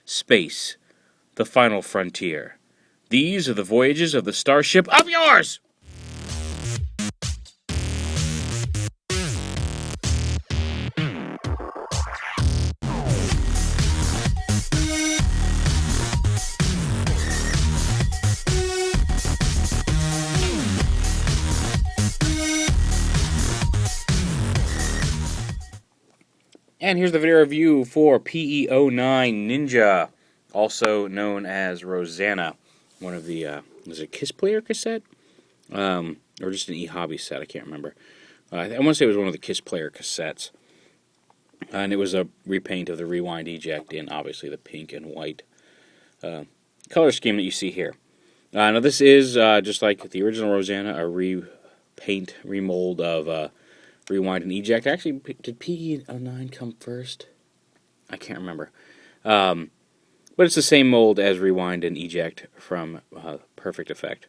space, the final frontier. These are the voyages of the starship of yours! And here's the video review for PE-09 Ninja, also known as Rosanna. One of the, was it a Kiss Player cassette? Or just an e-hobby set, I can't remember. I want to say it was one of the Kiss Player cassettes. And it was a repaint of the Rewind Eject in, obviously, the pink and white color scheme that you see here. Now this is, just like the original Rosanna, a repaint, remold of Rewind and Eject. Actually, did PE-09 come first? I can't remember. But it's the same mold as Rewind and Eject from Perfect Effect.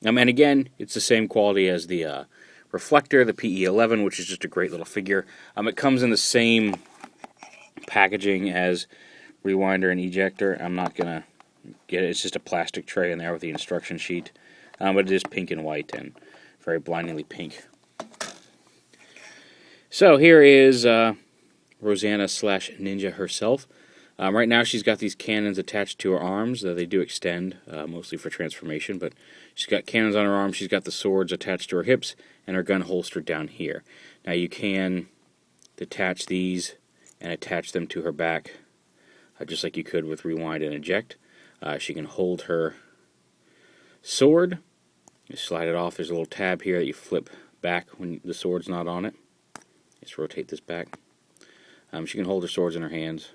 And again, it's the same quality as the reflector, the PE-11, which is just a great little figure. It comes in the same packaging as Rewinder and Ejector. I'm not going to get it. It's just a plastic tray in there with the instruction sheet. But it is pink and white and very blindingly pink. So here is Rosanna / Ninja herself. Right now she's got these cannons attached to her arms. They do extend, mostly for transformation, but she's got cannons on her arms. She's got the swords attached to her hips and her gun holstered down here. Now you can detach these and attach them to her back, just like you could with Rewind and Eject. She can hold her sword. You slide it off. There's a little tab here that you flip back when the sword's not on it. Just rotate this back. She can hold her swords in her hands,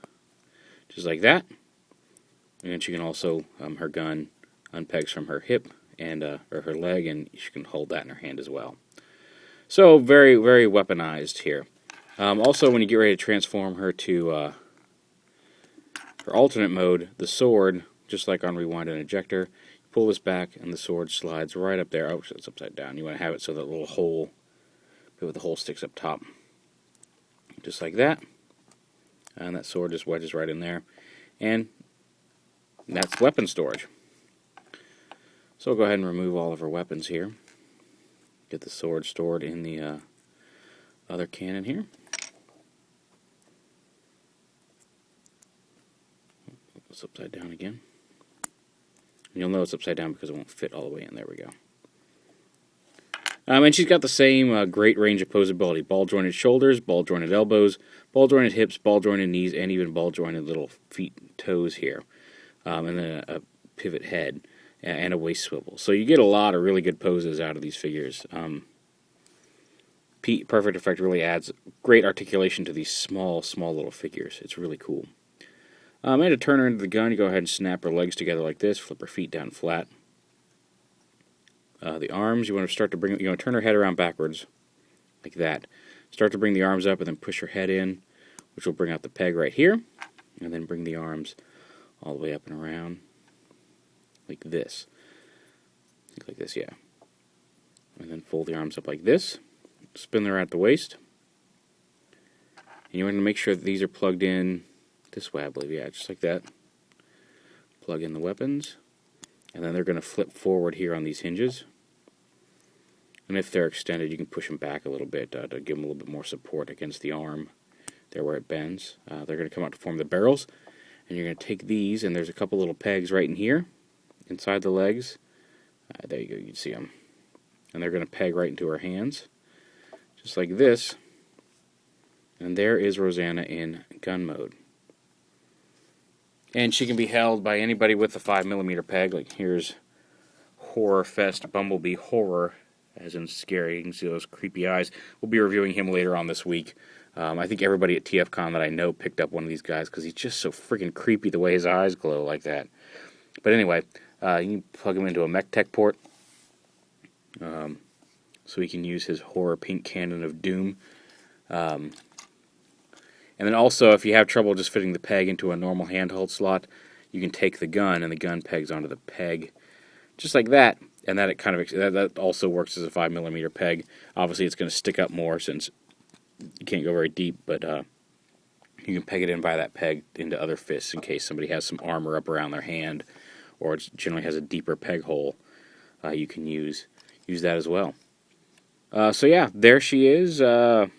just like that. And she can also, her gun unpegs from her hip and or her leg, and she can hold that in her hand as well. So very, very weaponized here. Also, when you get ready to transform her to her alternate mode, the sword, just like on Rewind and Ejector, you pull this back and the sword slides right up there. Oh, it's upside down. You want to have it so that little hole, with the hole sticks up top. Just like that. And that sword just wedges right in there. And that's weapon storage. So we'll go ahead and remove all of our weapons here. Get the sword stored in the other cannon here. It's upside down again. And you'll know it's upside down because it won't fit all the way in. There we go. And she's got the same great range of posability. Ball-jointed shoulders, ball-jointed elbows, ball-jointed hips, ball-jointed knees, and even ball-jointed little feet and toes here. And then a pivot head and a waist swivel. So you get a lot of really good poses out of these figures. Perfect Effect really adds great articulation to these small little figures. It's really cool. And to turn her into the gun, you go ahead and snap her legs together like this, flip her feet down flat. The arms, you want to start to bring, turn her head around backwards, like that. Start to bring the arms up and then push her head in, which will bring out the peg right here. And then bring the arms all the way up and around, like this. Like this, yeah. And then fold the arms up like this. Spin her at the waist. And you want to make sure that these are plugged in this way, I believe, yeah, just like that. Plug in the weapons. And then they're going to flip forward here on these hinges. And if they're extended, you can push them back a little bit to give them a little bit more support against the arm there where it bends. They're going to come out to form the barrels. And you're going to take these, and there's a couple little pegs right in here, inside the legs. There you go, you can see them. And they're going to peg right into her hands, just like this. And there is Rosanna in gun mode. And she can be held by anybody with a 5mm peg. Like here's Horror Fest Bumblebee Horror, as in scary. You can see those creepy eyes. We'll be reviewing him later on this week. I think everybody at TFCon that I know picked up one of these guys because he's just so freaking creepy the way his eyes glow like that. But anyway, you can plug him into a mech tech port so he can use his horror pink cannon of doom. And then also, if you have trouble just fitting the peg into a normal handheld slot, you can take the gun and the gun pegs onto the peg, just like that. And that that also works as a 5mm peg. Obviously, it's going to stick up more since you can't go very deep, but You can peg it in by that peg into other fists in case somebody has some armor up around their hand, or it generally has a deeper peg hole. You can use that as well. So yeah, there she is, PE-09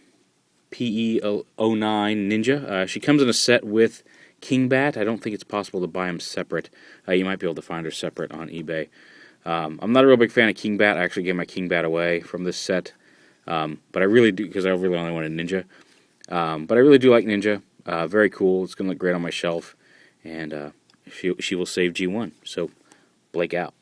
Ninja. She comes in a set with KingBat. I don't think it's possible to buy them separate. You might be able to find her separate on eBay. I'm not a real big fan of KingBat. I actually gave my KingBat away from this set. But I really do, because I really only wanted Ninja. But I really do like Ninja. Very cool. It's going to look great on my shelf. And she will save G1. So, Blake out.